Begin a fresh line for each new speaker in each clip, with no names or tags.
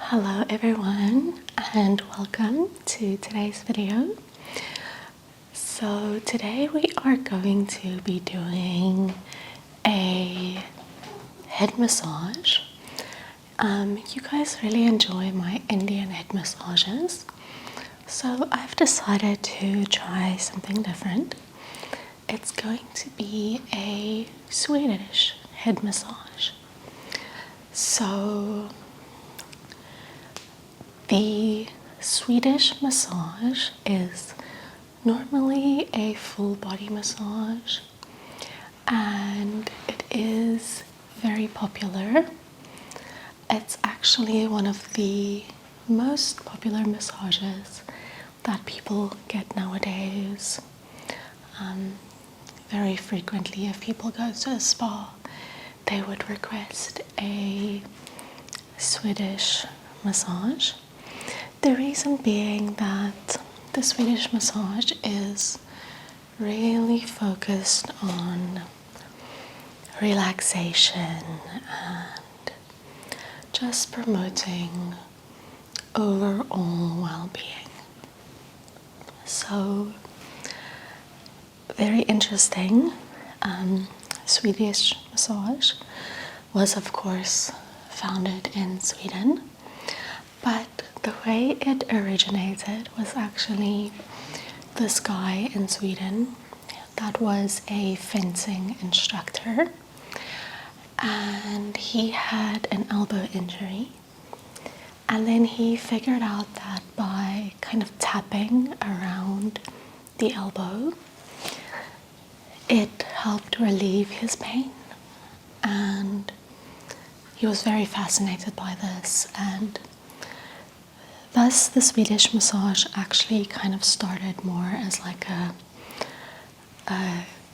Hello everyone and welcome to today's video. So today we are going to be doing a head massage. You guys really enjoy my Indian head massages, so I've decided to try something different. It's going to be a Swedish head massage. So the Swedish massage is normally a full body massage and it is very popular. It's actually one of the most popular massages that people get nowadays. Very frequently, if people go to a spa, they would request a Swedish massage. The reason being that the Swedish massage is really focused on relaxation and just promoting overall well-being. So, very interesting. Swedish massage was, of course, founded in Sweden, but the way it originated was actually this guy in Sweden that was a fencing instructor, and he had an elbow injury, and then he figured out that by kind of tapping around the elbow it helped relieve his pain, and he was very fascinated by this, and thus the Swedish massage actually kind of started more as like a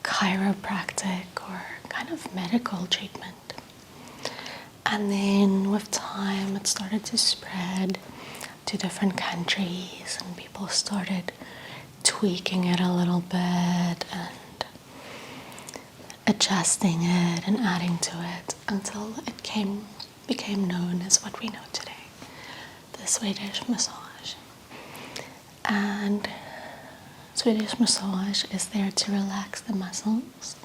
chiropractic or kind of medical treatment. And then with time it started to spread to different countries and people started tweaking it a little bit and adjusting it and adding to it until it became known as what we know today, the Swedish massage. And Swedish massage is there to relax the muscles,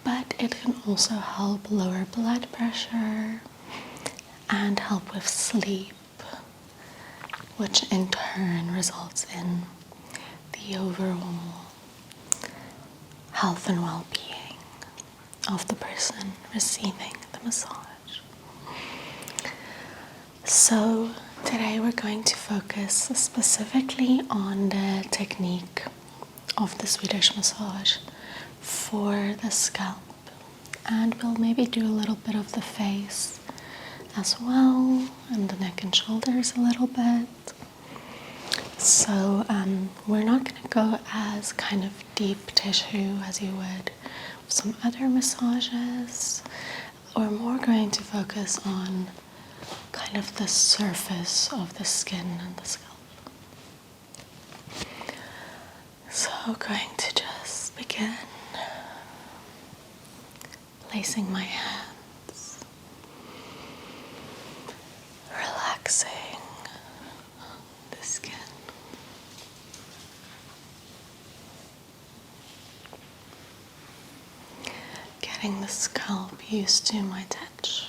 but it can also help lower blood pressure and help with sleep, which in turn results in the overall health and well-being of the person receiving the massage. So today we're going to focus specifically on the technique of the Swedish massage for the scalp, and we'll maybe do a little bit of the face as well, and the neck and shoulders a little bit. So we're not going to go as kind of deep tissue as you would with some other massages. We're more going to focus on kind of the surface of the skin and the scalp. So I'm going to just begin placing my hands, relaxing the skin. Getting the scalp used to my touch.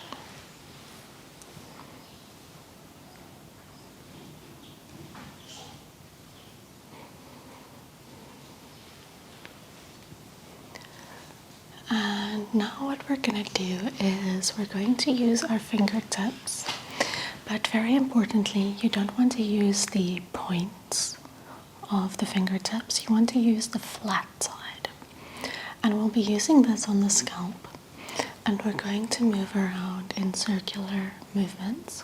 And now what we're going to do is we're going to use our fingertips, but very importantly, you don't want to use the points of the fingertips. You want to use the flat side. And we'll be using this on the scalp, and we're going to move around in circular movements,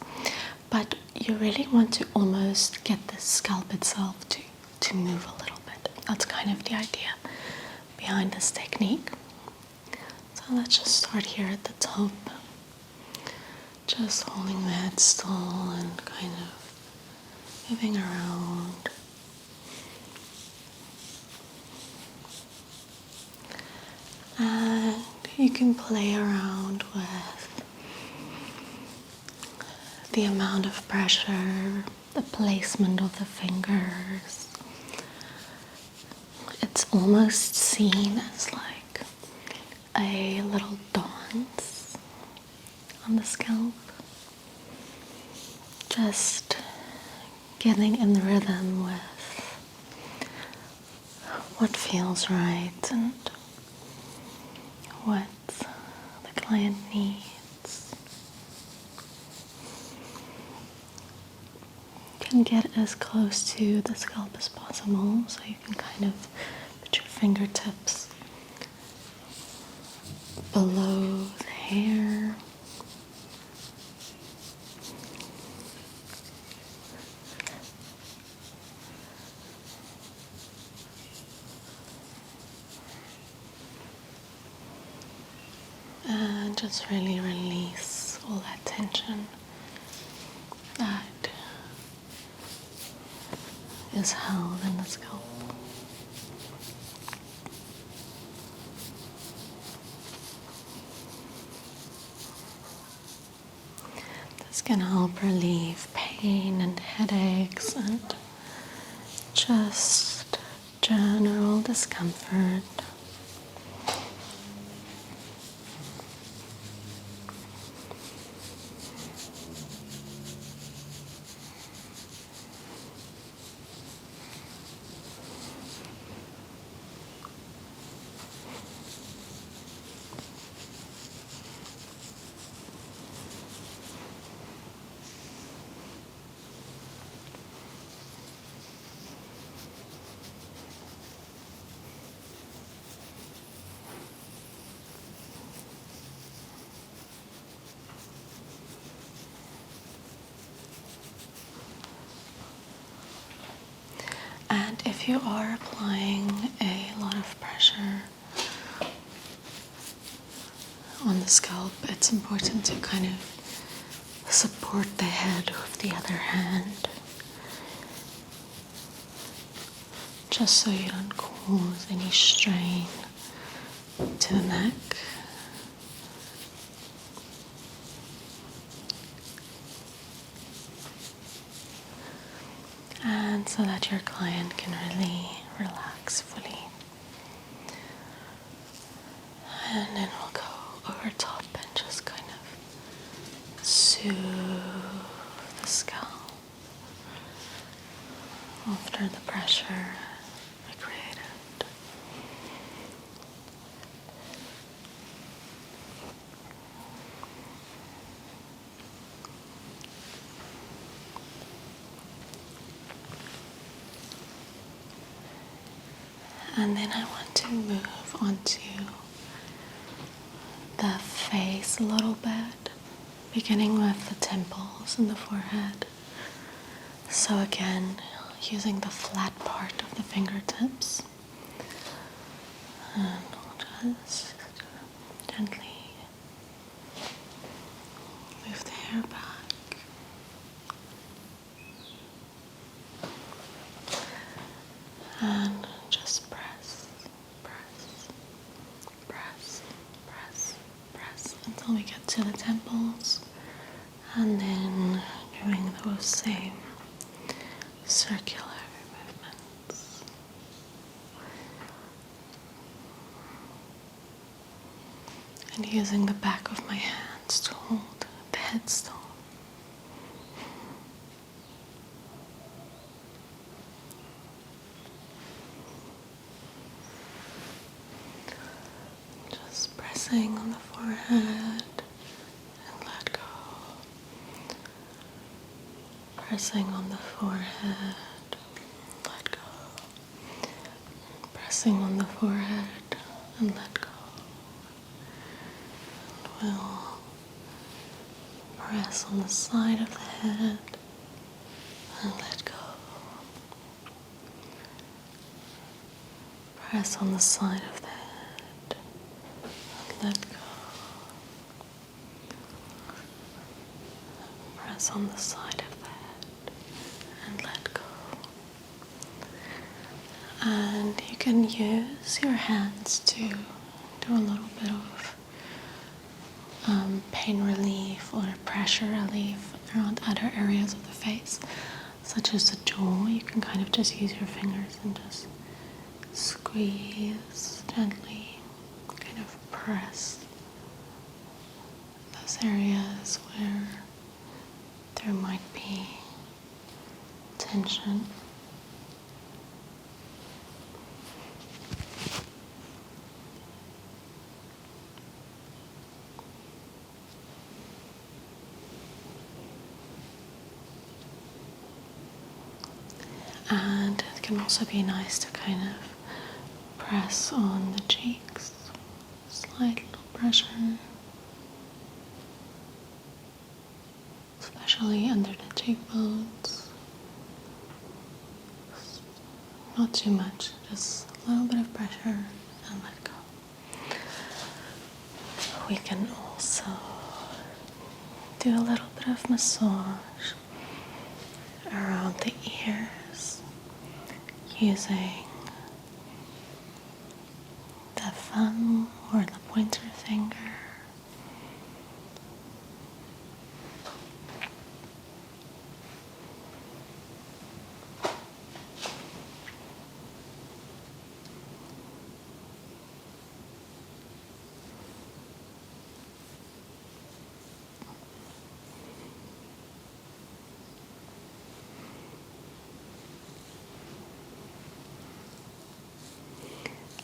but you really want to almost get the scalp itself to move a little bit. That's kind of the idea behind this technique. So let's just start here at the top, just holding the head still and kind of moving around. And you can play around with the amount of pressure, the placement of the fingers. It's almost seen as like a little dance on the scalp. Just getting in the rhythm with what feels right and what the client needs. You can get as close to the scalp as possible, so you can kind of put your fingertips below the hair. And just really release all that tension that is held in the scalp. This can help relieve pain and headaches and just general discomfort. And if you are applying a lot of pressure on the scalp, it's important to kind of support the head with the other hand, just so you don't cause any strain to the neck. And so that your client can really relax fully. And then we'll go over top and just kind of soothe the scalp after the pressure we created. And then I want to move onto the face a little bit, beginning with the temples and the forehead. So again, using the flat part of the fingertips, and we'll just gently move the hair back. And just press, press, press, press, press until we get to the temples, and then doing those same circular movements. And using the back of my hands to hold the headstone. Just pressing on the forehead and let go. Pressing on the forehead, let go. Pressing on the forehead and let go. And we'll press on the side of the head and let go. Press on the side of the head and let go. Press on the side of the head and let go. And you can use your hands to do a little bit of pain relief or pressure relief around other areas of the face, such as the jaw. You can kind of just use your fingers and just squeeze gently, kind of press those areas where there might be tension. And it can also be nice to kind of press on the cheeks, slight little pressure, especially under the cheekbones. Not too much, just a little bit of pressure and let go. We can also do a little bit of massage around the ears using the thumb or the pointer finger.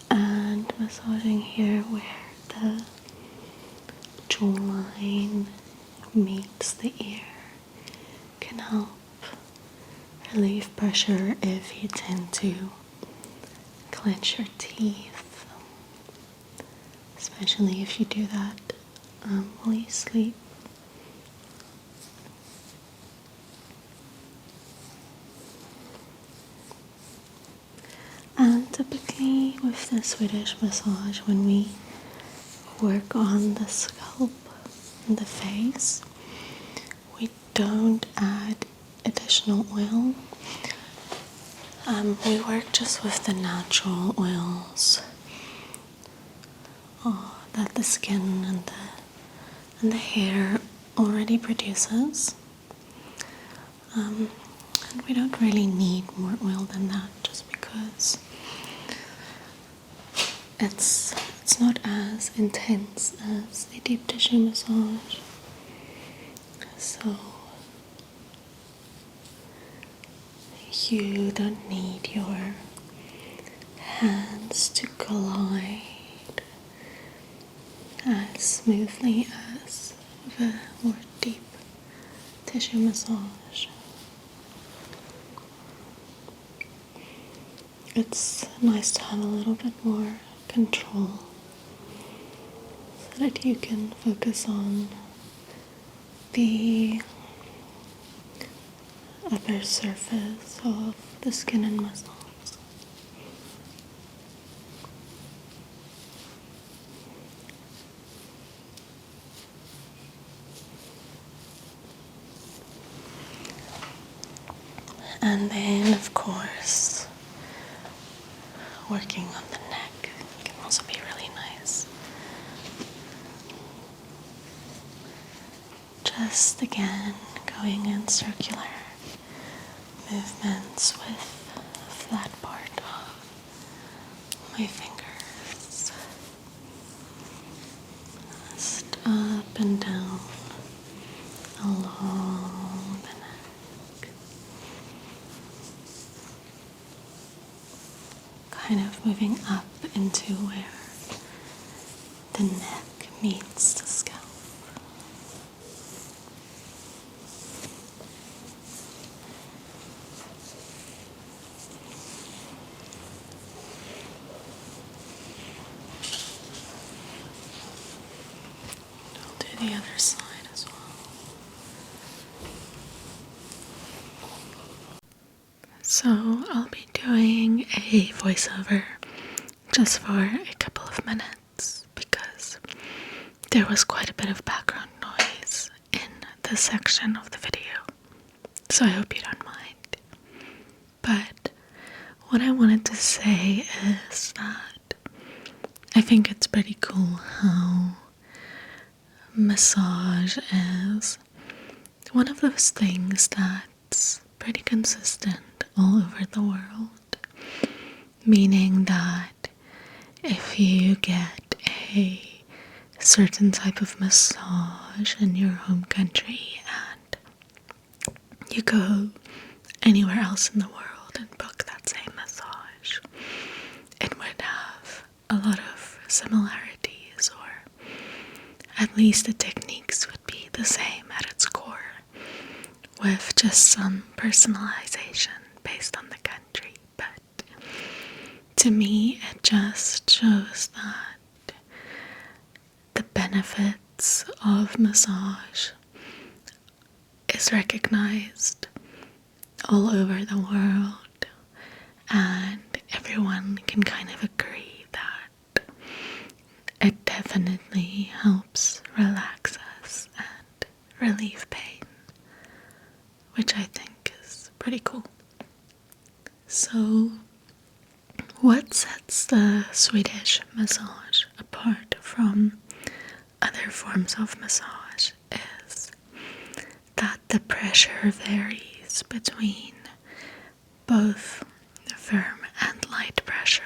And massaging here where the jawline meets the ear can help relieve pressure if you tend to clench your teeth, especially if you do that while you sleep. And typically with the Swedish massage, when we work on the scalp and the face, we don't add additional oil. We work just with the natural oils that the skin and the hair already produces. And we don't really need more oil than that, just because it's not as intense as a deep tissue massage. So you don't need your hands to glide as smoothly as the more deep tissue massage. It's nice to have a little bit more control so that you can focus on the upper surface of the skin and muscles. And then, of course, working on the neck can also be really nice. Just again, going in circular movements with the flat part of my fingers. Just up and down along the neck. Kind of moving up into where the neck meets the scalp. I'll do the other side as well. So I'll be doing a voiceover just for a couple of minutes because there was quite a bit of background noise in this section of the video, so I hope you don't mind. But what I wanted to say is that I think it's pretty cool how massage is one of those things that's pretty consistent all over the world, meaning that if you get a certain type of massage in your home country and you go anywhere else in the world and book that same massage, it would have a lot of similarities, or at least the techniques would be the same at its core, with just some personalization based on the country. But to me, it just shows that the benefits of massage is recognized all over the world, and everyone can kind of agree that it definitely helps relax us and relieve pain, which I think is pretty cool. So, what sets the Swedish massage apart from other forms of massage is that the pressure varies between both firm and light pressure,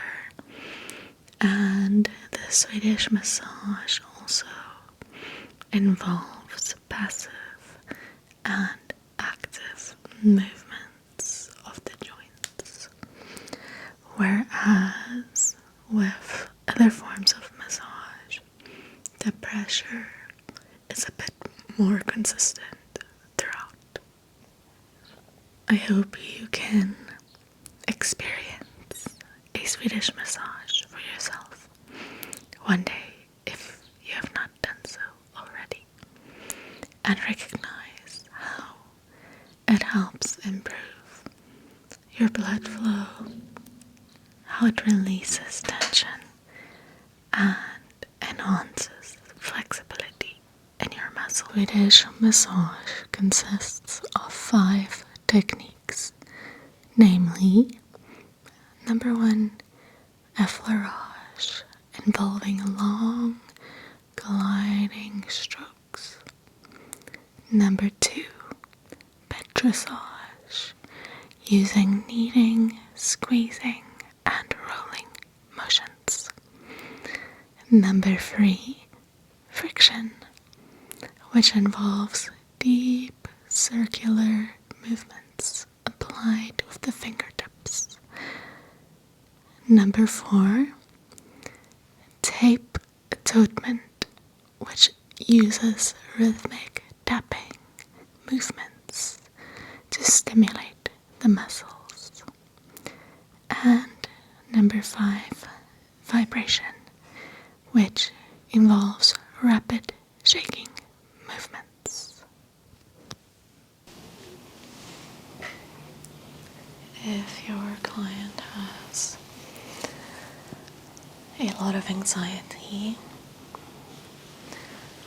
and the Swedish massage also involves passive and active movements of the joints, whereas with other forms of massage, the pressure is a bit more consistent throughout. I hope you can experience a Swedish massage for yourself one day if you have not done so already, and recognize how it helps improve your blood flow, how it releases tension and enhances flexibility in your muscle. Swedish massage consists of 5 techniques, namely, number 1, effleurage, involving long, gliding strokes. Number 2, petrissage, using kneading, squeezing, and rolling motions. Number 3, friction, which involves deep circular movements applied with the fingertips. Number 4, tape atonement, which uses rhythmic tapping movements to stimulate the muscles. And number 5, vibration, which involves rapid shaking movements. If your client has a lot of anxiety,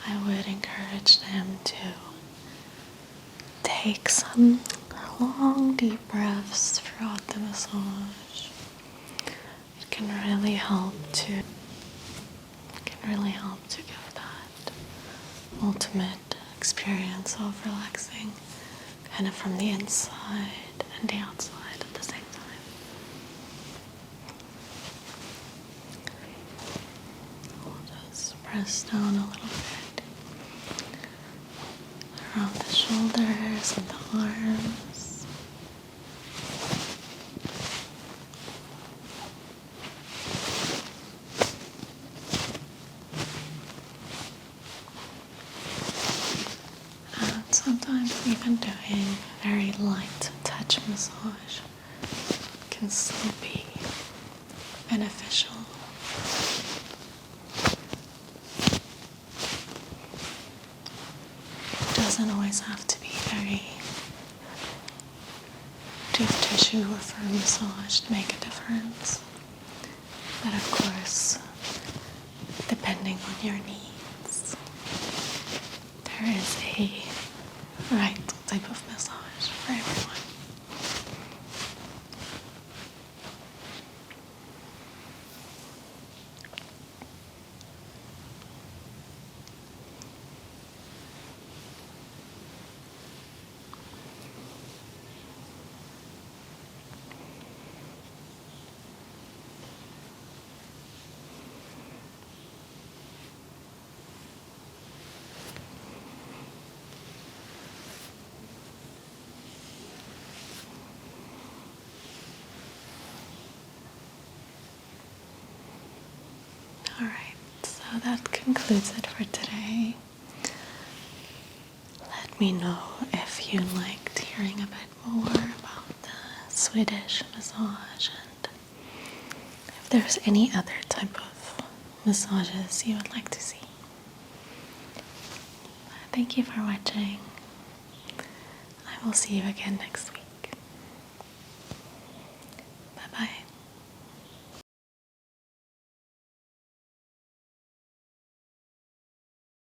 I would encourage them to take some long, deep breaths throughout the massage. It can really help to give that ultimate experience of relaxing, kind of from the inside and the outside at the same time. I'll just press down a little bit around the shoulders and the arms. And sometimes even doing very light touch massage can still be beneficial. It doesn't always have to be very deep tissue or firm massage to make a difference. But of course, depending on your needs, there is a right type of massage for everyone. that concludes it for today. Let me know if you liked hearing a bit more about the Swedish massage and if there's any other type of massages you would like to see. Thank you for watching. I will see you again next week.